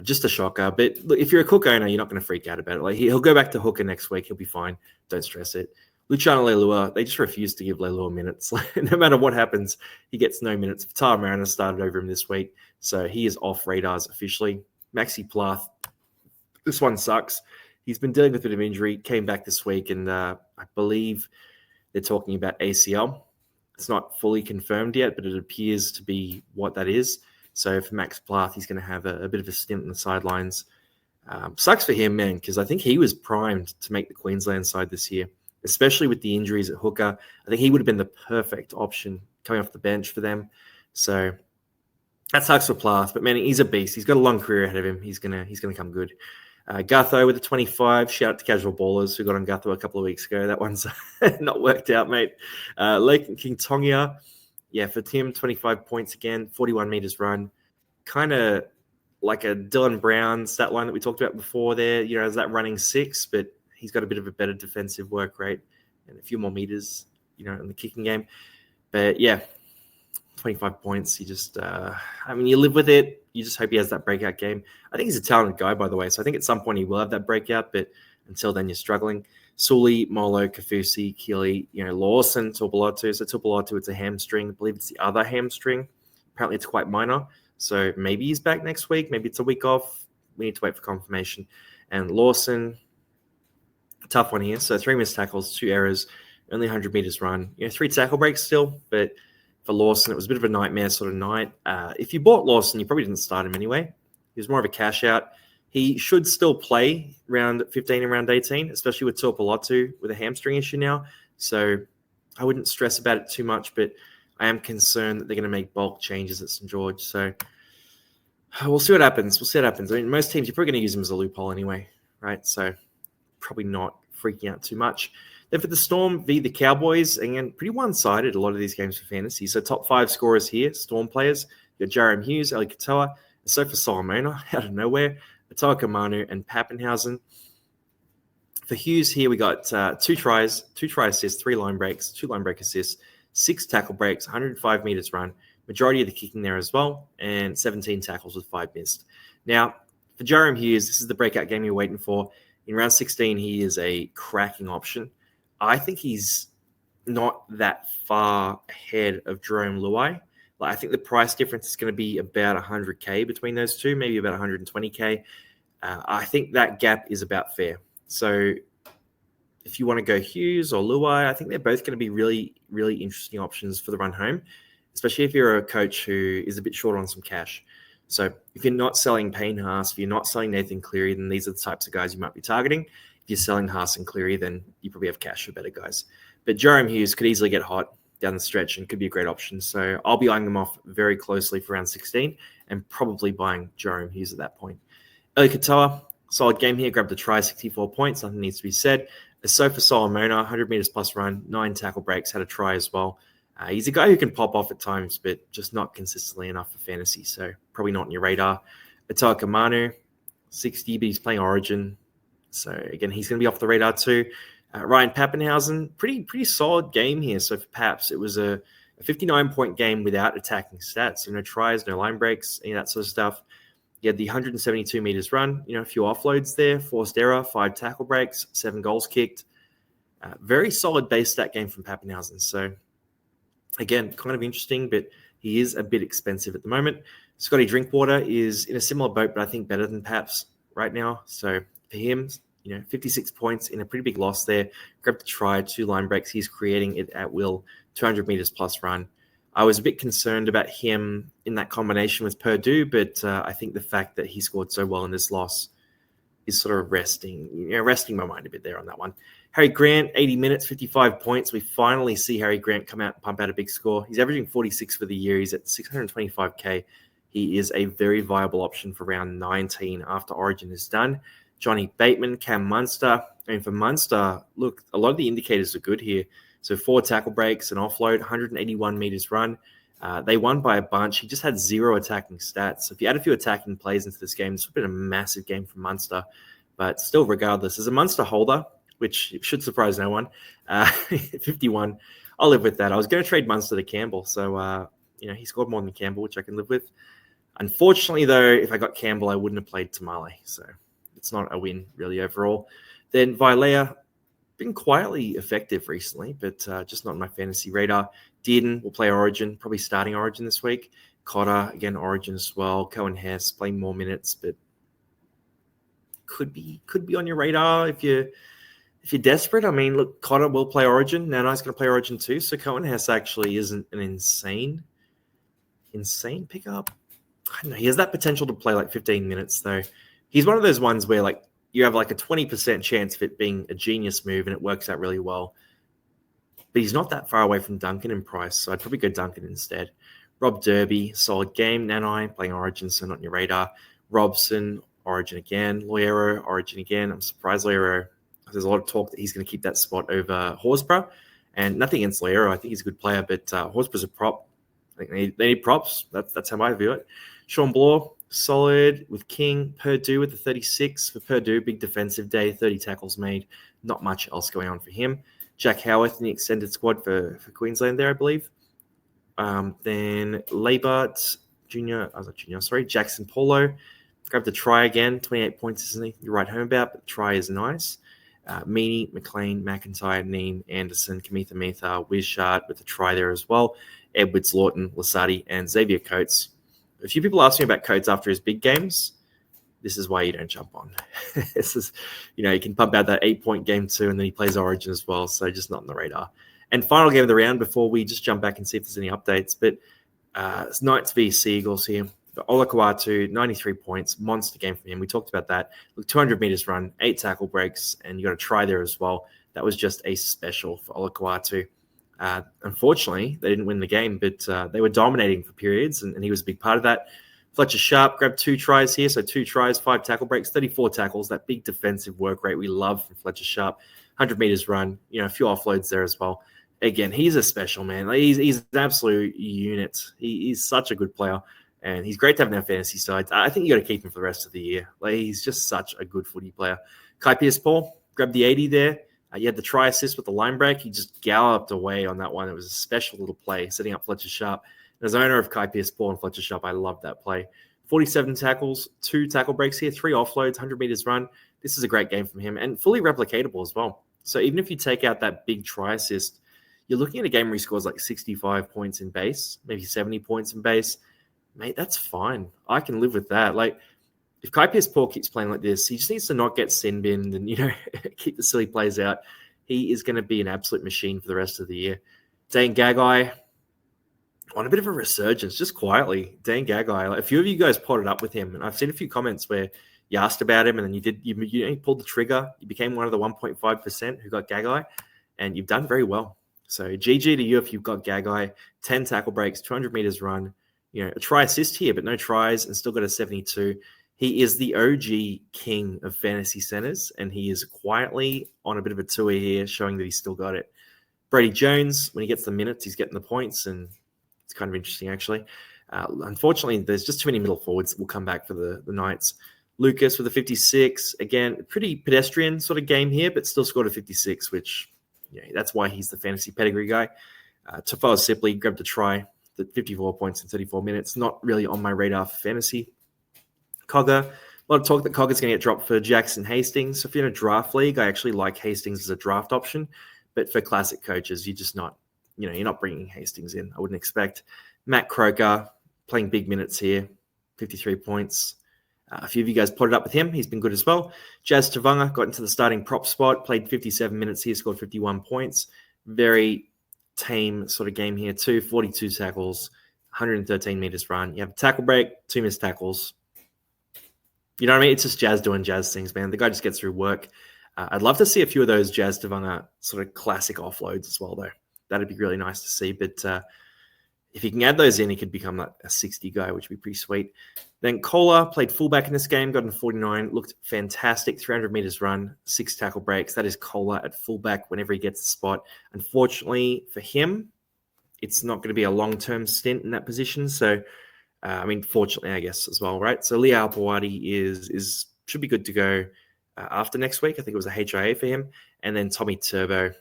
Just a shocker. But look, if you're a Cook owner, you're not going to freak out about it. Like he'll go back to hooker next week. He'll be fine. Don't stress it. Luciano Leilua, they just refuse to give Leilua minutes. No matter what happens, he gets no minutes. Fatala Mariner started over him this week, so he is off radars officially. Maxi Plath, this one sucks. He's been dealing with a bit of injury, came back this week, and I believe they're talking about ACL. It's not fully confirmed yet, but it appears to be what that is. So for Max Plath, he's going to have a bit of a stint on the sidelines. Sucks for him, man, because I think he was primed to make the Queensland side this year, especially with the injuries at hooker. I think he would have been the perfect option coming off the bench for them. So that sucks for Plath, but man, he's a beast. He's got a long career ahead of him. He's gonna come good. Gutho with a 25. Shout out to Casual Ballers who got on Gutho a couple of weeks ago. That one's not worked out, mate. Lake and King Tongia. Yeah, for Tim, 25 points again, 41 meters run. Kind of like a Dylan Brown stat line that we talked about before there, as that running 6, but he's got a bit of a better defensive work rate and a few more meters, in the kicking game. But yeah, 25 points. You just, you live with it. You just hope he has that breakout game. I think he's a talented guy, by the way. So I think at some point he will have that breakout, but until then you're struggling. Sully, Molo, Kafusi, Keeley, Lawson, Tuipulotu. So Tuipulotu, it's a hamstring. I believe it's the other hamstring. Apparently it's quite minor. So maybe he's back next week. Maybe it's a week off. We need to wait for confirmation. And Lawson, tough one here. So 3 missed tackles, 2 errors, only 100 meters run. 3 tackle breaks still, but for Lawson, it was a bit of a nightmare sort of night. If you bought Lawson, you probably didn't start him anyway. He was more of a cash out. He should still play round 15 and round 18, especially with Tuipulotu with a hamstring issue now. So I wouldn't stress about it too much, but I am concerned that they're going to make bulk changes at St. George. So we'll see what happens. I mean, most teams, you're probably going to use them as a loophole anyway, right? So probably not freaking out too much. Then for the Storm v. the Cowboys, again, pretty one-sided, a lot of these games for fantasy. So top 5 scorers here, Storm players. You've got Jarom Hughes, Eli Katoa, Sofa Solomona out of nowhere, Atoa Kamanu, and Pappenhausen. For Hughes here, we got 2 try assists, 3 line breaks, 2 line break assists, 6 tackle breaks, 105 meters run, majority of the kicking there as well, and 17 tackles with 5 missed. Now, for Jarom Hughes, this is the breakout game you're waiting for. In round 16, he is a cracking option. I think he's not that far ahead of Jerome Luai. I think the price difference is going to be about 100K between those two, maybe about 120K. I think that gap is about fair. So if you want to go Hughes or Luai, I think they're both going to be really, really interesting options for the run home, especially if you're a coach who is a bit short on some cash. So if you're not selling Payne Haas, if you're not selling Nathan Cleary, then these are the types of guys you might be targeting. If you're selling Haas and Cleary, then you probably have cash for better guys. But Jarom Hughes could easily get hot down the stretch and could be a great option. So I'll be eyeing them off very closely for round 16 and probably buying Jarom Hughes at that point. Eli Katoa, solid game here, grabbed the try, 64 points, nothing needs to be said. Sofa Solomona, 100 meters plus run, 9 tackle breaks, had a try as well. He's a guy who can pop off at times, but just not consistently enough for fantasy, so probably not on your radar. Atoa Kamanu, 60, but he's playing Origin, so again, he's going to be off the radar too. Ryan Pappenhausen, pretty solid game here. So for Paps, it was a 59-point game without attacking stats, so no tries, no line breaks, any of that sort of stuff. You had the 172 meters run, a few offloads there, forced error, 5 tackle breaks, 7 goals kicked. Very solid base stat game from Pappenhausen. So again, kind of interesting, but he is a bit expensive at the moment. Scotty Drinkwater is in a similar boat, but I think better than Paps right now. So for him, 56 points in a pretty big loss there. Grabbed the try, 2 line breaks. He's creating it at will, 200 meters plus run. I was a bit concerned about him in that combination with Purdue, but I think the fact that he scored so well in this loss is sort of resting my mind a bit there on that one. Harry Grant, 80 minutes, 55 points. We finally see Harry Grant come out and pump out a big score. He's averaging 46 for the year. He's at 625K. He is a very viable option for round 19 after Origin is done. Johnny Bateman, Cam Munster. For Munster, look, a lot of the indicators are good here. So 4 tackle breaks, an offload, 181 meters run. They won by a bunch. He just had 0 attacking stats. So if you add a few attacking plays into this game, this would have been a massive game for Munster. But still, regardless, as a Munster holder, which should surprise no one, 51, I'll live with that. I was going to trade Munster to Campbell. So, he scored more than Campbell, which I can live with. Unfortunately, though, if I got Campbell, I wouldn't have played Tamale. So it's not a win, really, overall. Then Vilea, been quietly effective recently, but just not on my fantasy radar. Dearden will play Origin, probably starting Origin this week. Cotter, again, Origin as well. Cohen Hess playing more minutes, but could be on your radar if you're desperate. I mean, look, Cotter will play Origin. Nanai's going to play Origin too, so Cohen Hess actually isn't an insane pickup. I don't know. He has that potential to play like 15 minutes, though. He's one of those ones where you have like a 20% chance of it being a genius move and it works out really well. But he's not that far away from Duncan in price, so I'd probably go Duncan instead. Rob Derby, solid game. Nanai playing Origin, so not on your radar. Robson, Origin again. Loiero, Origin again. I'm surprised Loiero. There's a lot of talk that he's going to keep that spot over Horsburgh. And nothing against Loiero. I think he's a good player, but Horsburgh's a prop. I think they need props. That's how I view it. Sean Bloor, solid with King. Purdue with the 36. For Purdue, big defensive day, 30 tackles made. Not much else going on for him. Jack Howarth in the extended squad for Queensland there, I believe. Then Labart Jackson Paulo. Grabbed the try again. 28 points, isn't he? You're right home about, but the try is nice. Meaney, McLean, McIntyre, Neem, Anderson, Kamitha Metha, Wishart with the try there as well. Edwards, Lawton, Lasati, and Xavier Coates. A few people ask me about Coates after his big games. This is why you don't jump on. This is, he can pump out that 8-point game too, and then he plays Origin as well, so just not on the radar. And final game of the round before we just jump back and see if there's any updates. But it's Knights v Seagulls here. But Olakau'atu, 93 points, monster game for him. We talked about that. Look, 200 meters run, 8 tackle breaks, and you got a try there as well. That was just a special for Olakau'atu. Unfortunately, they didn't win the game, but they were dominating for periods, and he was a big part of that. Fletcher Sharp grabbed 2 tries here, so 2 tries, 5 tackle breaks, 34 tackles, that big defensive work rate we love from Fletcher Sharp. 100 meters run, a few offloads there as well. Again, he's a special man. Like, he's an absolute unit. He's such a good player, and he's great to have in our fantasy side. I think you got to keep him for the rest of the year. Like, he's just such a good footy player. Kai Pearce-Paul grabbed the 80 there. You had the try assist with the line break. He just galloped away on that one. It was a special little play, setting up Fletcher Sharp. As owner of Kai Pearce-Paul and Fletcher Sharp, I love that play. 47 tackles, 2 tackle breaks here, 3 offloads, 100 meters run. This is a great game from him and fully replicatable as well. So even if you take out that big try assist, you're looking at a game where he scores like 65 points in base, maybe 70 points in base. Mate, that's fine. I can live with that. Like, if Kai Pearce-Paul keeps playing like this, he just needs to not get sin binned and, keep the silly plays out. He is going to be an absolute machine for the rest of the year. Dane Gagai on a bit of a resurgence, just quietly. Dane Gagai, like, a few of you guys potted up with him, and I've seen a few comments where you asked about him, and then you pulled the trigger. You became one of the 1.5% who got Gagai, and you've done very well. So GG to you if you've got Gagai, 10 tackle breaks, 200 meters run, a try assist here, but no tries, and still got a 72. He is the OG king of fantasy centers, and he is quietly on a bit of a tour here, showing that he's still got it. Brady Jones, when he gets the minutes, he's getting the points, and it's kind of interesting, actually. Unfortunately, there's just too many middle forwards that will come back for the Knights. Lucas with a 56. Again, pretty pedestrian sort of game here, but still scored a 56, which, that's why he's the fantasy pedigree guy. Tafao Sipley grabbed a try, 54 points in 34 minutes. Not really on my radar for fantasy. Cogger, a lot of talk that Cogger's going to get dropped for Jackson Hastings. So if you're in a draft league, I actually like Hastings as a draft option. But for classic coaches, you're just not, you're not bringing Hastings in. I wouldn't expect. Matt Croker playing big minutes here, 53 points. A few of you guys potted up with him. He's been good as well. Jazz Tavanga got into the starting prop spot, played 57 minutes here, scored 51 points. Very tame sort of game here too. 42 tackles, 113 meters run. You have a tackle break, 2 missed tackles. You know what I mean? It's just Jazz doing Jazz things, man. The guy just gets through work. I'd love to see a few of those Jazz Tavanga sort of classic offloads as well, though. That'd be really nice to see. But if he can add those in, he could become like a 60 guy, which would be pretty sweet. Then Kohler played fullback in this game, got in 49, looked fantastic, 300 meters run, 6 tackle breaks. That is Kohler at fullback whenever he gets the spot. Unfortunately for him, it's not going to be a long-term stint in that position. So, fortunately, I guess, as well, right? So Leah Alpawadi should be good to go after next week. I think it was a HIA for him. And then Tommy Turbo.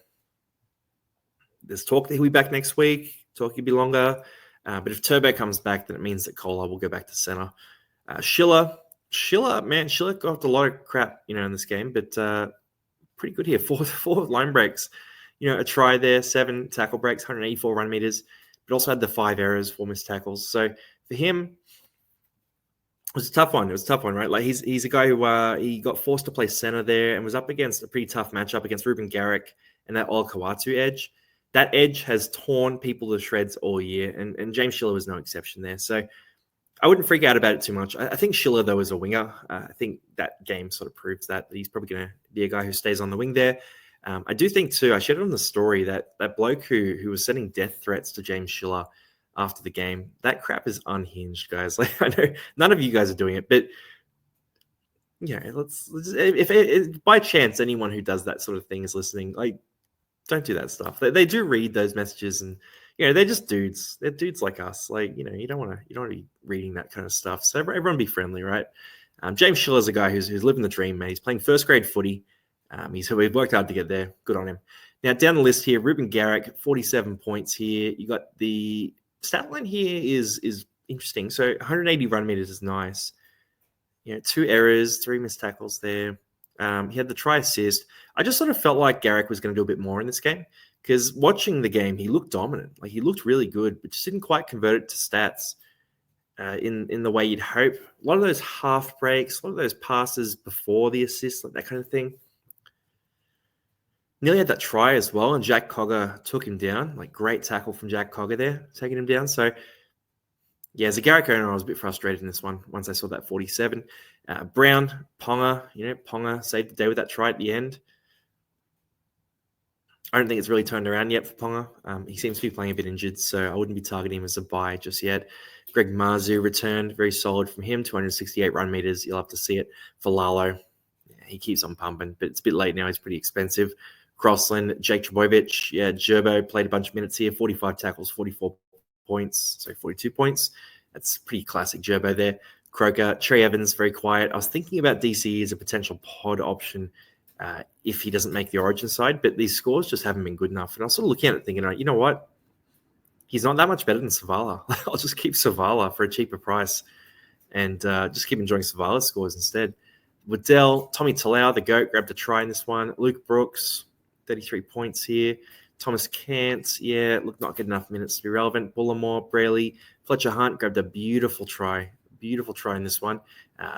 There's talk that he'll be back next week. Talk he'll be longer. But if Turbo comes back, then it means that Kohler will go back to center. Schiller got a lot of crap, in this game, but pretty good here. Four line breaks. A try there, 7 tackle breaks, 184 run meters, but also had the 5 errors, 4 missed tackles. So for him, it was a tough one. Right? Like he's a guy who he got forced to play center there and was up against a pretty tough matchup against Ruben Garrick and that Olakau'atu edge. That edge has torn people to shreds all year, and James Schiller was no exception there. So I wouldn't freak out about it too much. I think Schiller, though, is a winger. I think that game sort of proves that he's probably going to be a guy who stays on the wing there. I do think, too, I shared it on the story that bloke who was sending death threats to James Schiller after the game, that crap is unhinged, guys. Like, I know none of you guys are doing it, but let's if by chance anyone who does that sort of thing is listening, like, don't do that stuff. They do read those messages, and they're just dudes. They're dudes like us. Like, you don't want to be reading that kind of stuff. So everyone be friendly, right? James Schiller's a guy who's living the dream, man. He's playing first grade footy. He's worked hard to get there. Good on him. Now down the list here, Ruben Garrick, 47 points here. You got the stat line here is interesting. So 180 run meters is nice. 2 errors, 3 missed tackles there. He had the try assist. I just sort of felt like Garrick was going to do a bit more in this game because watching the game, he looked dominant. Like, he looked really good, but just didn't quite convert it to stats in the way you'd hope. A lot of those half breaks, a lot of those passes before the assist, like that kind of thing. Nearly had that try as well, and Jack Cogger took him down. Like, great tackle from Jack Cogger there, taking him down. So, Yeah, as a Garrick owner, I was a bit frustrated in this one once I saw that 47. Brown, Ponga, Ponga saved the day with that try at the end. I don't think it's really turned around yet for Ponga. He seems to be playing a bit injured, so I wouldn't be targeting him as a buy just yet. Greg Marzu returned, very solid from him, 268 run meters. You'll have to see it for Lalo. Yeah, he keeps on pumping, but it's a bit late now. He's pretty expensive. Crossland, Jake Trbojevic, yeah, Gerbo played a bunch of minutes here, 45 tackles, 44 points, so 42 points. That's pretty classic Gerbo there. Croker, Trey Evans, very quiet. I was thinking about DC as a potential pod option if he doesn't make the origin side, but these scores just haven't been good enough. And I was sort of looking at it thinking, you know what? He's not that much better than Savala. I'll just keep Savala for a cheaper price and just keep enjoying Savala's scores instead. Waddell, Tommy Talau, the GOAT, grabbed a try in this one. Luke Brooks, 33 points here. Thomas Cant, yeah, look, not good enough minutes to be relevant. Bullimore, Brayley, Fletcher Hunt grabbed a beautiful try in this one.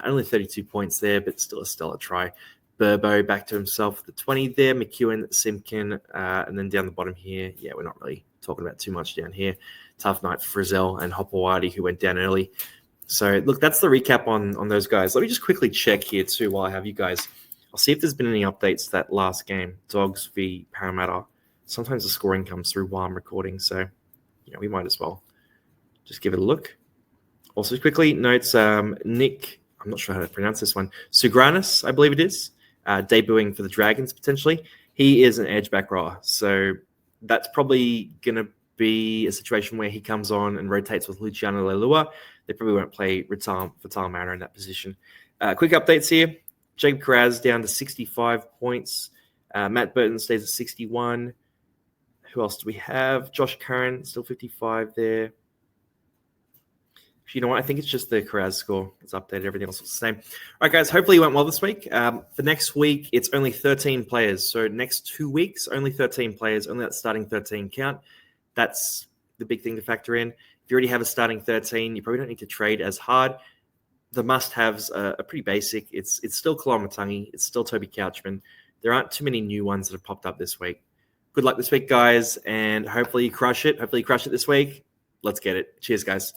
Only 32 points there, but still a stellar try. Burbo back to himself with the 20 there. McEwen, Simpkin, and then down the bottom here, yeah, we're not really talking about too much down here. Tough night for Frizzell and Hopewadi, who went down early. So, look, that's the recap on those guys. Let me just quickly check here, too, while I have you guys. I'll see if there's been any updates to that last game, Dogs v Parramatta. Sometimes the scoring comes through while I'm recording, so we might as well just give it a look. Also, quickly, notes Nick, I'm not sure how to pronounce this one, Sugranis, I believe it is, debuting for the Dragons potentially. He is an edge back rower, so that's probably going to be a situation where he comes on and rotates with Luciano Leilua. They probably won't play Vital Mariner in that position. Quick updates here. Jacob Carraz down to 65 points. Matt Burton stays at 61. Who else do we have? Josh Curran, still 55 there. You know what? I think it's just the Carraz score. It's updated. Everything else is the same. All right, guys. Hopefully it went well this week. For next week, it's only 13 players. So next 2 weeks, only 13 players. Only that starting 13 count. That's the big thing to factor in. If you already have a starting 13, you probably don't need to trade as hard. The must-haves are pretty basic. It's still Kalamatangi. It's still Toby Couchman. There aren't too many new ones that have popped up this week. Good luck this week, guys, and hopefully you crush it. Hopefully you crush it this week. Let's get it. Cheers, guys.